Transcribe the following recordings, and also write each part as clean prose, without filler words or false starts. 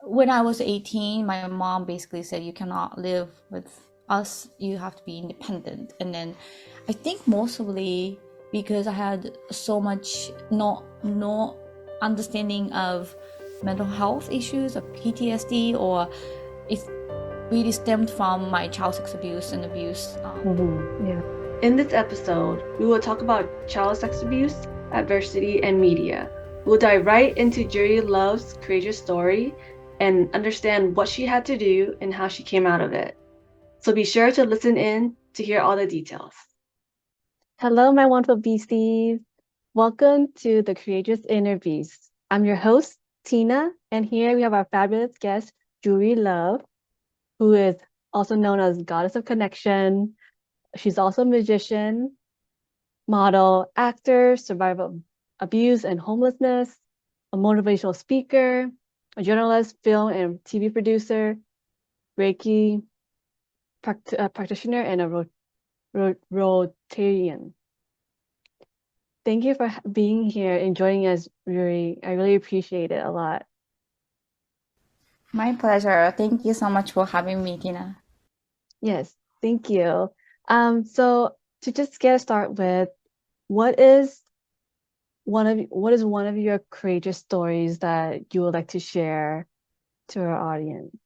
when I was 18, my mom basically said, you cannot live with us, you have to be independent. And then I think mostly because I had so much no understanding of mental health issues or PTSD, or it really stemmed from my child sex abuse and abuse. Yeah. In this episode, we will talk about child sex abuse, adversity, and media. We'll dive right into Juri Love's courageous story and understand what she had to do and how she came out of it. So be sure to listen in to hear all the details. Hello, my wonderful beasties. Welcome to the Courageous Interviews. I'm your host, Tina, and here we have our fabulous guest, Juri Love, who is also known as Goddess of Connection. She's also a magician, model, actor, survivor of abuse and homelessness, a motivational speaker, a journalist, film and TV producer, Reiki practitioner, and a Rotarian. Thank you for being here and joining us, Yuri. I really appreciate it a lot. My pleasure. Thank you so much for having me, Tina. Yes, thank you. So to just get started with, what is one of your courageous stories that you would like to share to our audience?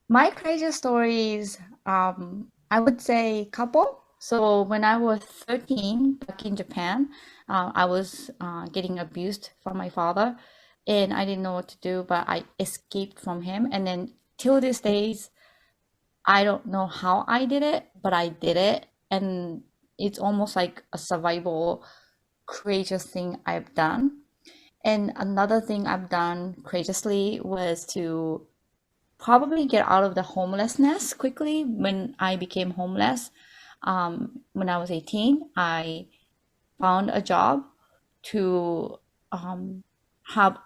My courageous stories, I would say couple. So when I was 13 back in Japan, I was getting abused from my father, and I didn't know what to do, but I escaped from him. And then till these days, I don't know how I did it, but I did it. And it's almost like a survival courageous thing I've done. And another thing I've done courageously was to probably get out of the homelessness quickly when I became homeless. When I was 18, I found a job to have,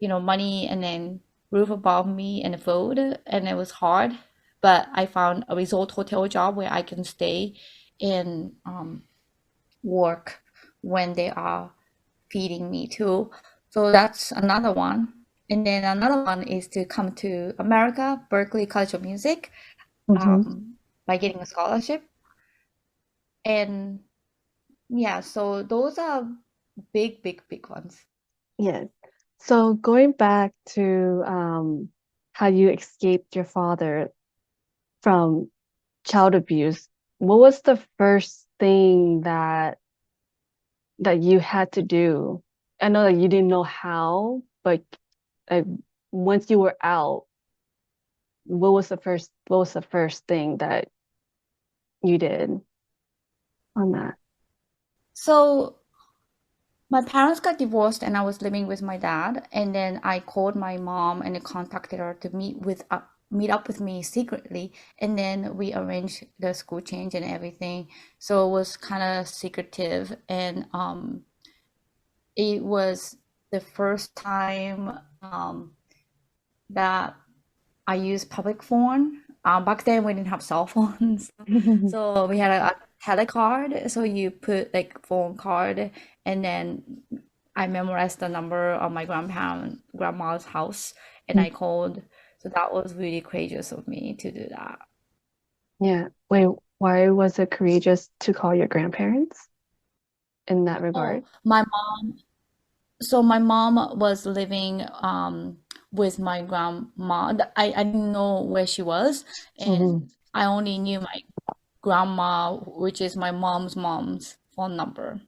money and then roof above me and food, and it was hard. But I found a resort hotel job where I can stay and work when they are feeding me too. So that's another one. And then another one is to come to America, Berkeley College of Music, Mm-hmm. by getting a scholarship. And yeah, so those are big, big, big ones. Yes. So going back to how you escaped your father from child abuse, what was the first thing that you had to do? I know that you didn't know how, but like once you were out, what was the first thing that you did on that? So my parents got divorced and I was living with my dad. And then I called my mom and contacted her to meet up with me secretly. And then we arranged the school change and everything. So it was kind of secretive. And it was the first time that I used public phone. Back then we didn't have cell phones, so we had a telecard. So you put like phone card, and then I memorized the number of my grandma's house, and I called. So that was really courageous of me to do that. Yeah. Wait, why was it courageous to call your grandparents in that regard? Oh, my mom. So my mom was living with my grandma. I didn't know where she was, Hmm. and I only knew my grandma, which is my mom's phone number.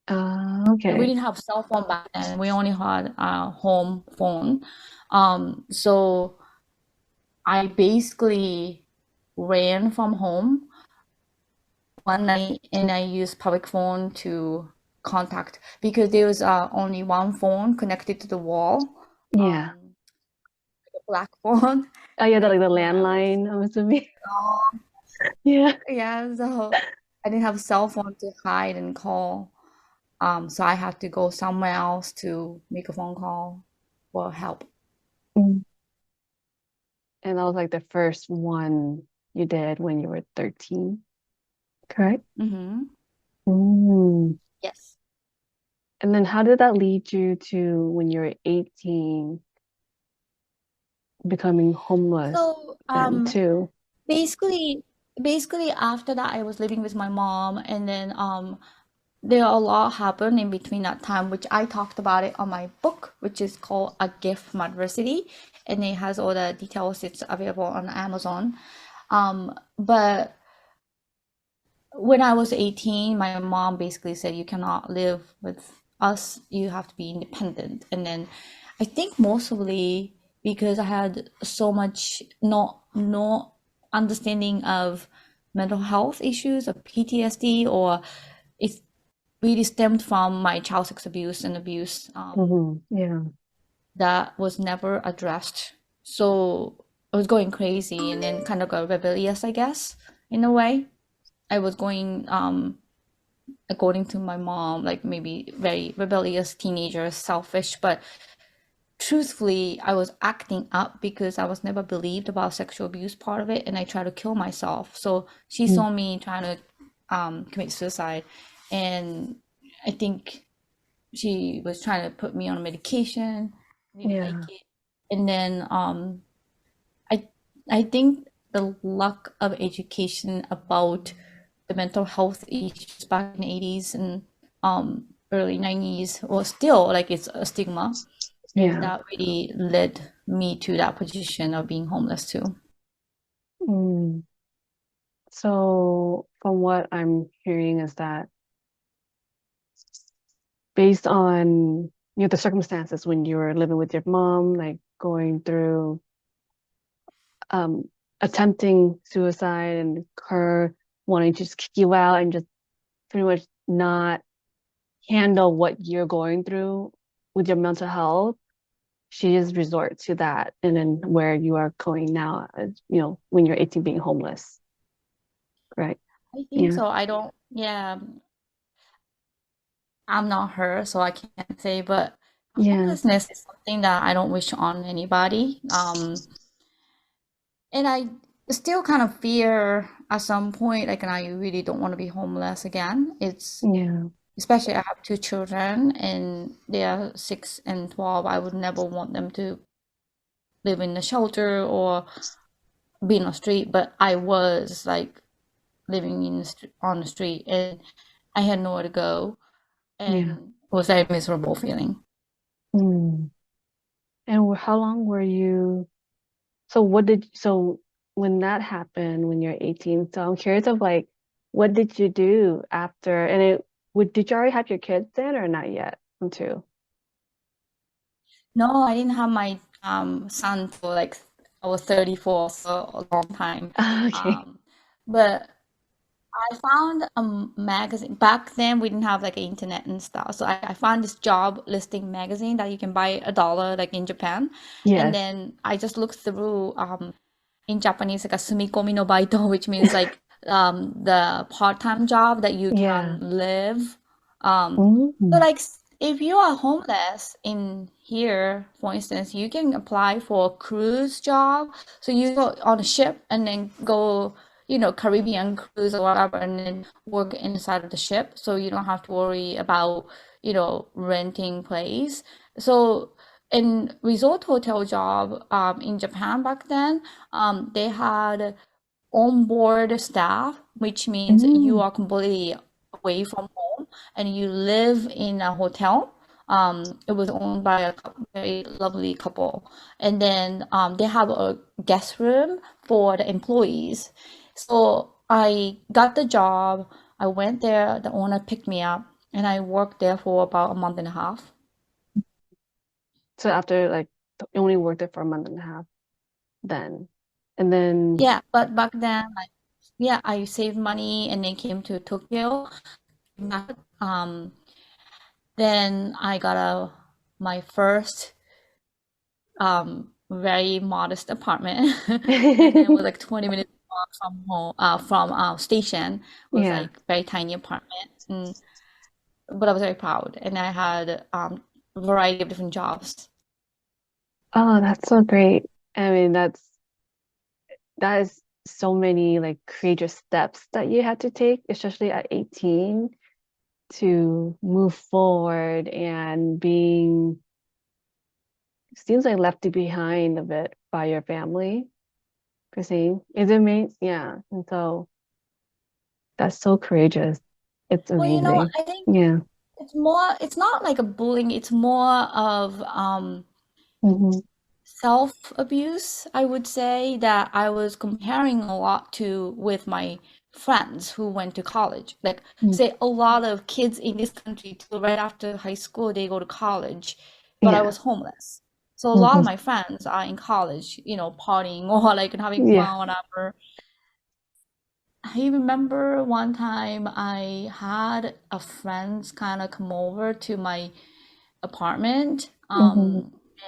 And we Okay. didn't have cell phone back then. We only had a home phone. So I basically ran from home one night and I used public phone to contact because there was only one phone connected to the wall, Yeah. um, the black phone. Oh yeah, Like the when I was landline, I'm assuming. young. Yeah. Yeah, so I didn't have cell phone to hide and call. So I had to go somewhere else to make a phone call for help. Mm. And that was like the first one you did when you were 13, correct? Mm-hmm. Mm. Yes. And then how did that lead you to when you were 18? becoming homeless So, then too? basically, basically after that, I was living with my mom, and then there are a lot happened in between that time, which I talked about it on my book, which is called A Gift from Adversity, and it has all the details. It's available on Amazon. But when I was 18, my mom basically said, you cannot live with us, you have to be independent. And then I think mostly because I had so much no understanding of mental health issues or PTSD, or it really stemmed from my child sex abuse and abuse Yeah. that was never addressed. So I was going crazy and then kind of got rebellious, I guess, in a way. I was going according to my mom, like maybe very rebellious teenager, selfish, but truthfully, I was acting up because I was never believed about sexual abuse part of it, and I tried to kill myself. So she Mm. saw me trying to commit suicide, and I think she was trying to put me on medication. Didn't like Yeah. it, and then I I think the lack of education about the mental health issues back in the 80s and early 90s was still like it's a stigma, and Yeah. that really led me to that position of being homeless too. Mm. So from what I'm hearing is that based on the circumstances when you were living with your mom, like going through um attempting suicide and her wanting to just kick you out and just pretty much not handle what you're going through with your mental health, she just resort to that. And then where you are going now, when you're 18 being homeless, right? I think Yeah. so. I don't, yeah, I'm not her, so I can't say, but Yeah. homelessness is something that I don't wish on anybody. And I still kind of fear at some point, like, and I really don't want to be homeless again. It's Yeah. especially I have two children and they are 6 and 12. I would never want them to live in a shelter or be in a street, but I was like living on the street and I had nowhere to go Yeah. and it was a very miserable feeling. Mm. And how long were you? So when that happened when you're 18, so I'm curious of like, what did you do after? And did you already have your kids then or not yet? Too. No, I didn't have my son for like I was 34, so a long time. Okay. Um, but I found a magazine. Back then, we didn't have like internet and stuff. So I found this job listing magazine that you can buy $1 like in Japan. And Yes. then I just looked through in Japanese like a sumikomi no baito, which means like the part-time job that you Yeah. can live. So Mm. like if you are homeless in here, for instance, you can apply for a cruise job. So you go on a ship and then go, Caribbean cruise or whatever, and then work inside of the ship. So you don't have to worry about, renting place. So in resort hotel job in Japan back then, they had onboard staff, which means you Mm. are completely away from home and you live in a hotel. It was owned by a very lovely couple, and then they have a guest room for the employees. So I got the job. I went there. The owner picked me up, and I worked there for about a month and a half. So after like you only worked there for a month and a half then. And then Yeah, but back then, like, yeah, I saved money and then came to Tokyo. Um, Then I got my first very modest apartment, and then it was like 20 minutes walk from home from station. It was yeah. like very tiny apartment, but I was very proud, and I had a variety of different jobs. Oh, that's so great. I mean, that is so many like courageous steps that you had to take, especially at 18, to move forward and being seems like left behind a bit by your family, Christine. Is it me? Yeah. And so that's so courageous. It's Well, amazing. I think Yeah. it's not like a bullying, it's more of Hmm. self-abuse. I would say that I was comparing a lot to with my friends who went to college. Like, say, a lot of kids in this country, till right after high school, they go to college, but I Yeah. was homeless. So a lot of Hmm. my friends are in college, partying or like having Yeah. fun, whatever. I remember one time I had a friend kind of come over to my apartment. Hmm.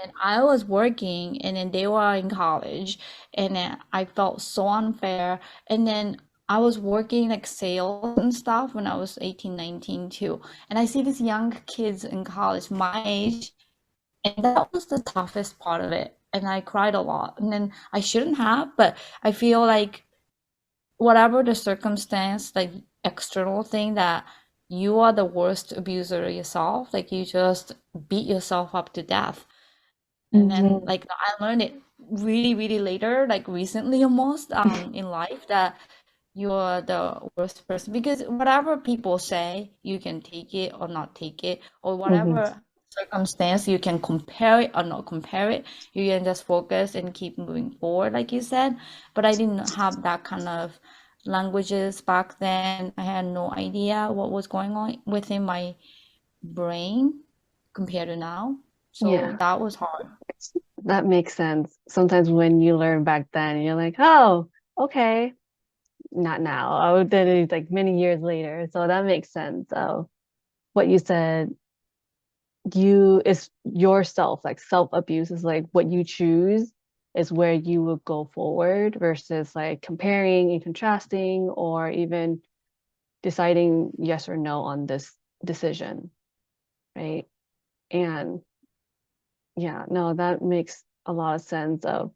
And I was working, and then they were in college, and then I felt so unfair. And then I was working like sales and stuff when I was 18, 19 too. And I see these young kids in college my age, and that was the toughest part of it. And I cried a lot. And then I shouldn't have, but I feel like whatever the circumstance, like external thing that you are the worst abuser yourself, like you just beat yourself up to death. And then Hmm. like I learned it really, really later, like recently almost, in life that you're the worst person because whatever people say, you can take it or not take it, or Hmm. whatever circumstance, you can compare it or not compare it. You can just focus and keep moving forward, like you said. But I didn't have that kind of languages back then. I had no idea what was going on within my brain compared to now. So Yeah. that was hard. That makes sense. Sometimes when you learn back then, you're like, oh, okay. Not now. I did it like many years later. So that makes sense. So what you said, you is yourself, like self-abuse is like what you choose is where you will go forward versus like comparing and contrasting or even deciding yes or no on this decision, right? And yeah, no, that makes a lot of sense of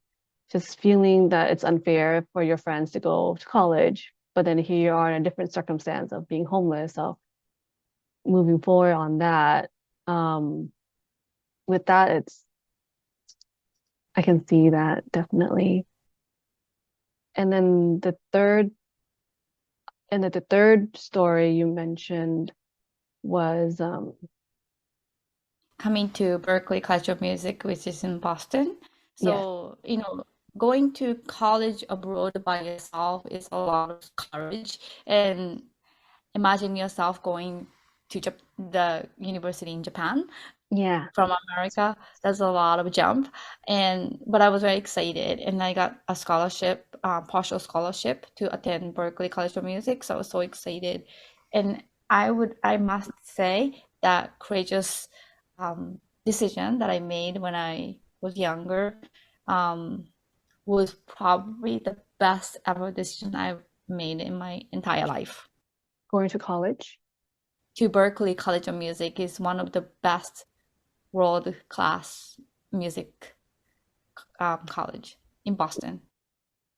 just feeling that it's unfair for your friends to go to college, but then here you are in a different circumstance of being homeless. So moving forward on that, um, with that, I can see that definitely. And then the third story you mentioned was Coming to Berkeley College of Music, which is in Boston. yes, So, going to college abroad by yourself is a lot of courage. And imagine yourself going to the university in Japan yeah, from America. That's a lot of jump. But I was very excited, and I got a scholarship, partial scholarship to attend Berklee College of Music. So I was so excited, and I must say that courageous decision that I made when I was younger um, was probably the best ever decision I've made in my entire life. going to college. To Berklee College of Music is one of the best world class music college in Boston.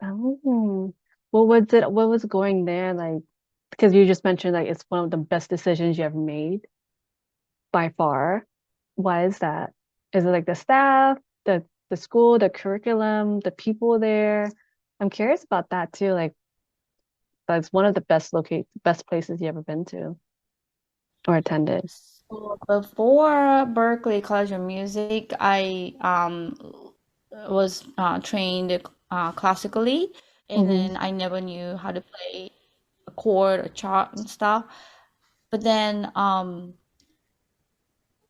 Oh, what was it? What was going there like? Because you just mentioned like it's one of the best decisions you ever made by far. Why is that? Is it like the staff, the school, the curriculum, the people there? I'm curious about that too. Like that's one of the best places you ever been to or attended. So before Berklee College of Music, I was trained classically, and Hmm. then I never knew how to play a chord or chart and stuff. But then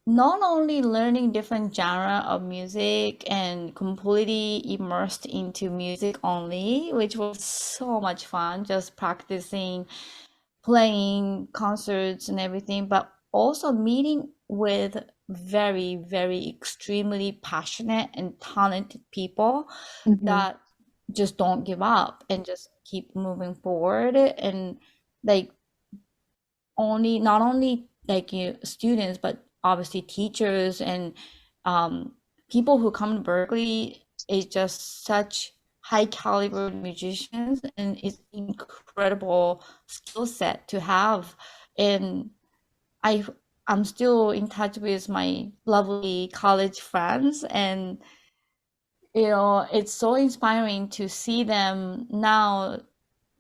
not only learning different genre of music and completely immersed into music only, which was so much fun, just practicing, playing concerts and everything, but also meeting with very, very extremely passionate and talented people Hmm. that just don't give up and just keep moving forward and like not only like students but obviously teachers and um, people who come to Berkeley is just such high caliber musicians and it's incredible skill set to have and I I'm still in touch with my lovely college friends, and it's so inspiring to see them now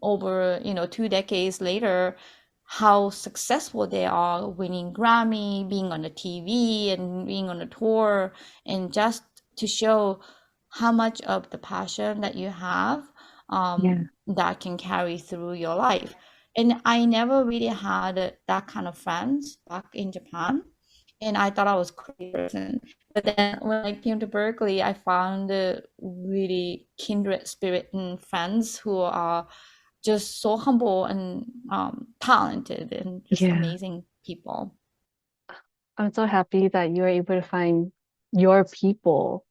over 2 decades later, how successful they are, winning Grammy, being on the TV and being on a tour, and just to show how much of the passion that you have, Yeah. that can carry through your life. And I never really had that kind of friends back in Japan, and I thought I was a crazy person. But then when I came to Berkeley, I found really kindred spirit and friends who are just so humble and talented and just Yeah. amazing people. I'm so happy that you were able to find your people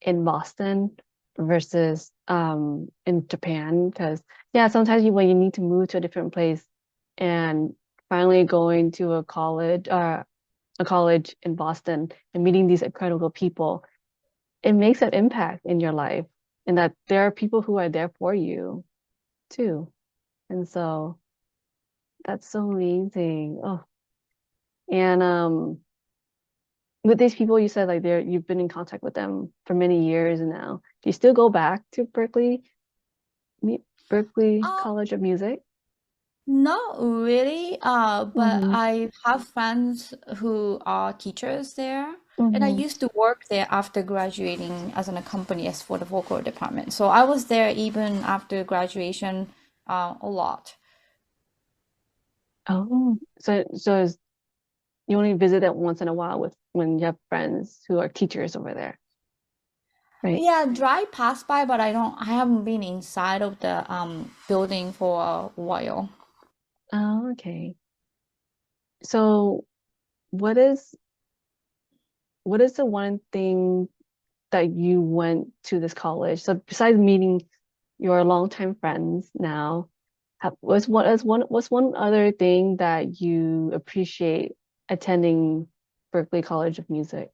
in Boston versus in Japan, because yeah, sometimes when you need to move to a different place and finally going to a college in Boston and meeting these incredible people, it makes an impact in your life, and that there are people who are there for you too. And so that's so amazing. Oh, and with these people, you said like you've been in contact with them for many years now. Do you still go back to Berkeley Uh, College of Music? Not really, but Mm-hmm. I have friends who are teachers there, and I Mm-hmm. used to work there after graduating as an accompanist for the vocal department. So I was there even after graduation, a lot. Oh, you only visit it once in a while with when you have friends who are teachers over there, right? Yeah, drive past by, but I haven't been inside of the building for a while. Oh, okay. So what is what is the one thing that you went to this college? So besides meeting your longtime friends now, what's one other thing that you appreciate attending Berklee College of Music?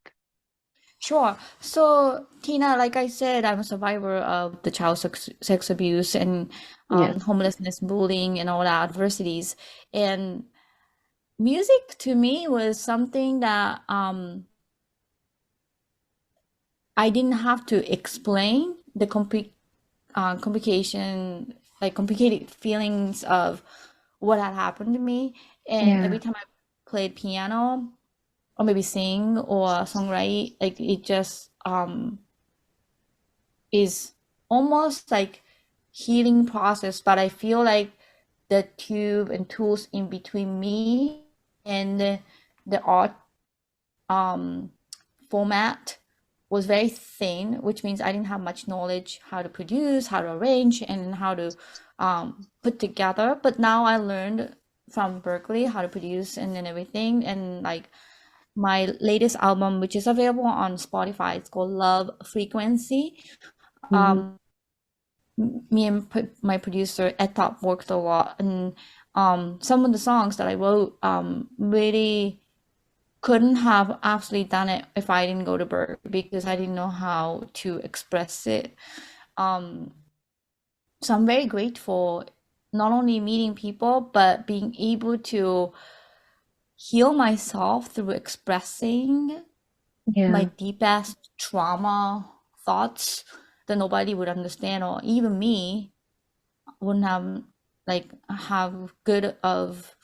Sure. So, Tina, like I said, I'm a survivor of the child sex abuse and Yes. homelessness, bullying, and all the adversities. And music to me was something that I didn't have to explain the complication, like complicated feelings of what had happened to me. And Yeah. every time I played piano or maybe sing or songwrite, like it just is almost like healing process, but I feel like the tube and tools in between me and the art um, format was very thin, which means I didn't have much knowledge how to produce, how to arrange, and how to put together. But now I learned from Berkeley how to produce and then everything. And like my latest album, which is available on Spotify, it's called Love Frequency. Mhm. Me and my producer at top worked a lot, and some of the songs that I wrote really couldn't have actually done it if I didn't go to Berkeley because I didn't know how to express it. Um, so I'm very grateful not only meeting people but being able to heal myself through expressing my Yeah. deepest trauma thoughts that nobody would understand or even me wouldn't have good of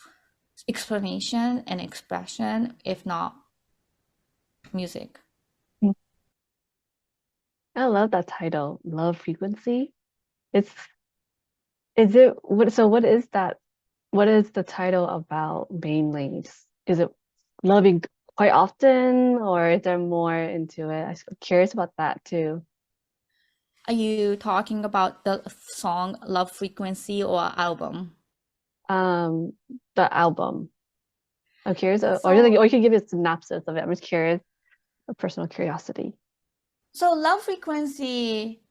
explanation and expression if not music. Mm. I love that title, Love Frequency. It's is it what so what is the title about mainly? Is it loving quite often or is there more into it? I'm curious about that too. Are you talking about the song Love Frequency or album? Um, the album. I'm curious, or So, you can give a synopsis of it. I'm just curious, a personal curiosity. so Love Frequency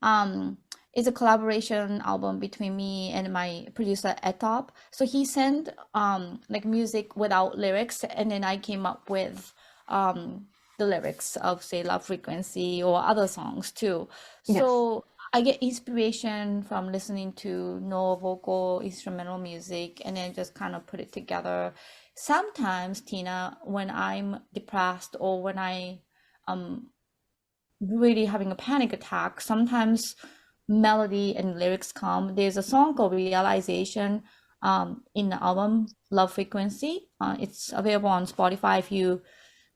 is a collaboration album between me and my producer Etop. So he sent like music without lyrics, and then I came up with the lyrics of say Love Frequency or other songs too. Yes. So I get inspiration from listening to no vocal instrumental music and then just kind of put it together. Sometimes, Tina, when I'm depressed or when I um really having a panic attack, sometimes melody and lyrics come. There's a song called Realization in the album Love Frequency. It's available on Spotify. If you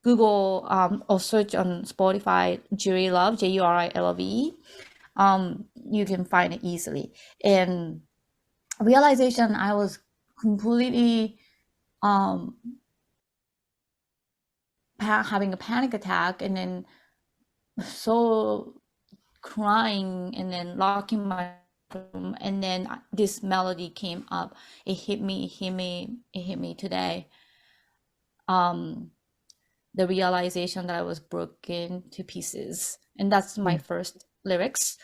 Google or search on Spotify Juri Love, Jurilove, you can find it easily. And realization, I was completely um, having a panic attack and then so crying and then locking my room, and then this melody came up. It hit me today. Um, the realization that I was broken to pieces, and that's my Yeah. first lyrics.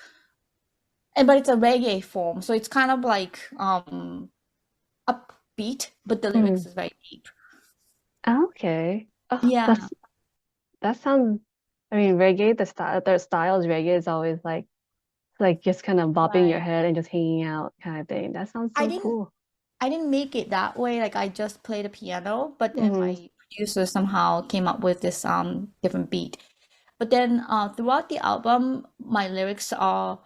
And but it's a reggae form, so it's kind of like upbeat, but the lyrics Mm. is very deep. Okay. Oh, Yeah, that sounds. I mean, reggae. The style is reggae is always like just kind of bopping your right. head and just hanging out kind of thing. That sounds I so didn't cool. I didn't make it that way. Like I just played the piano, but then Mm-hmm. my producer somehow came up with this different beat. But then throughout the album, my lyrics are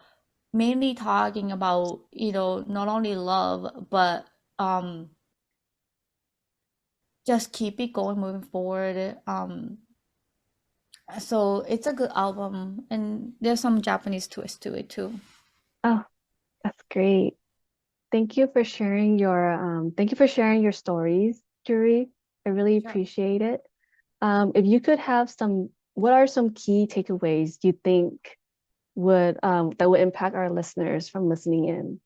mainly talking about, not only love, but um just keep it going, moving forward. So it's a good album, and there's some Japanese twist to it too. Oh, that's great. Thank you for sharing your stories, Juri. I really Sure. appreciate it. If you could have what are some key takeaways you think that would impact our listeners from listening in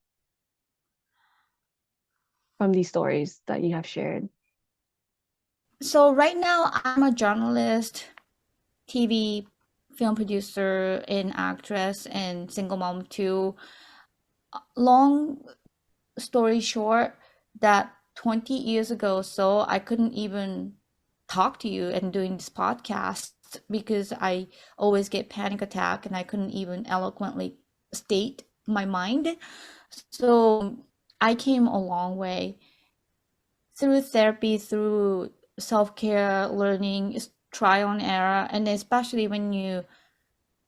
from these stories that you have shared? So right now, I'm a journalist, TV, film producer, and actress, and single mom too. Long story short, that 20 years ago, so I couldn't even talk to you and doing this podcast because I always get panic attack and I couldn't even eloquently state my mind. So I came a long way through therapy, through self-care, learning, trial and error, and especially when you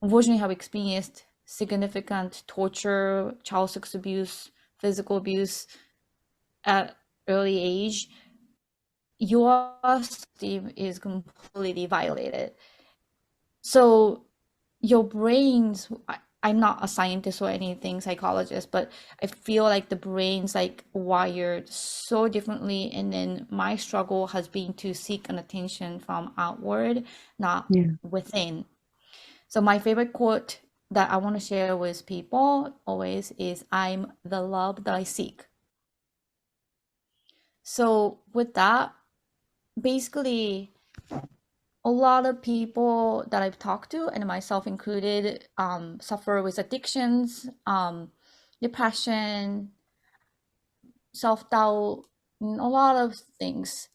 unfortunately have experienced significant torture, child sex abuse, physical abuse at early age, your self-esteem is completely violated. So your brains, I'm not a scientist or anything, psychologist, but I feel like the brain's like wired so differently. And then my struggle has been to seek an attention from outward, not Yeah. within. So my favorite quote that I want to share with people always is, I'm the love that I seek. So with that, basically a lot of people that I've talked to, and myself included, suffer with addictions, depression, self-doubt, a lot of things.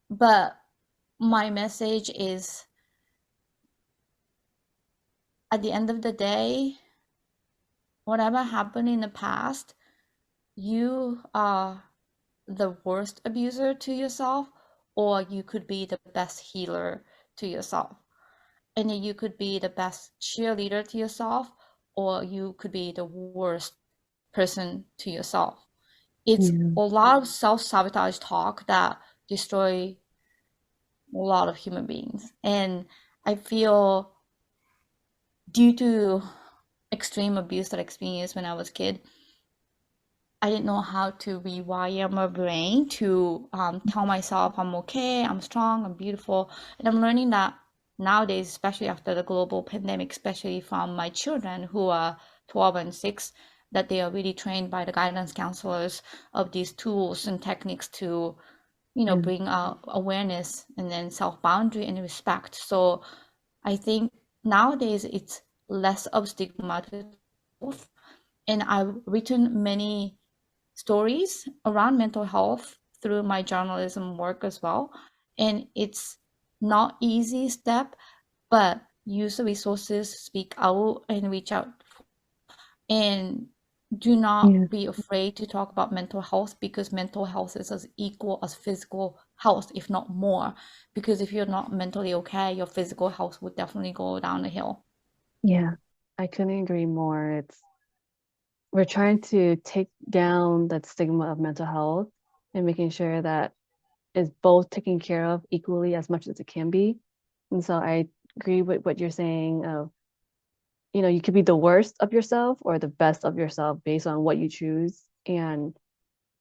But my message is, at the end of the day, whatever happened in the past, you are the worst abuser to yourself, or you could be the best healer to yourself. And then you could be the best cheerleader to yourself, or you could be the worst person to yourself. It's Yeah. a lot of self-sabotage talk that destroy a lot of human beings. And I feel, due to extreme abuse that I experienced when I was a kid, I didn't know how to rewire my brain to tell myself I'm okay, I'm strong, I'm beautiful. And I'm learning that nowadays, especially after the global pandemic, especially from my children who are 12 and 6, that they are really trained by the guidance counselors of these tools and techniques to, Yeah. bring awareness and then self-boundary and respect. So I think nowadays it's less of stigma to health. And I've written many stories around mental health through my journalism work as well. And it's not easy step, but use the resources, speak out and reach out And do Yeah. not be afraid to talk about mental health, because mental health is as equal as physical health, if not more. Because if you're not mentally okay, your physical health would definitely go down the hill. Yeah. I couldn't agree more. We're trying to take down that stigma of mental health and making sure that is both taken care of equally as much as it can be. And so I agree with what you're saying of, you could be the worst of yourself or the best of yourself based on what you choose. And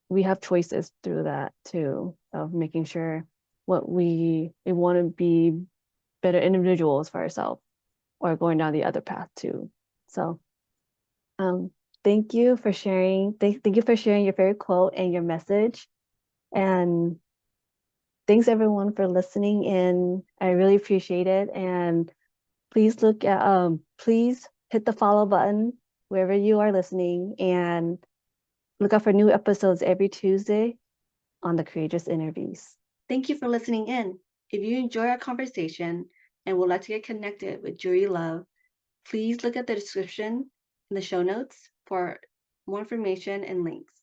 we have choices through that too, of making sure we want to be better individuals for ourselves or going down the other path too. So um thank you for sharing. Thank you for sharing your favorite quote and your message. And thanks everyone for listening in. I really appreciate it. And please hit the follow button wherever you are listening and look out for new episodes every Tuesday on the Courageous Interviews. Thank you for listening in. If you enjoy our conversation and would like to get connected with Juri Love, please look at the description in the show notes for more information and links.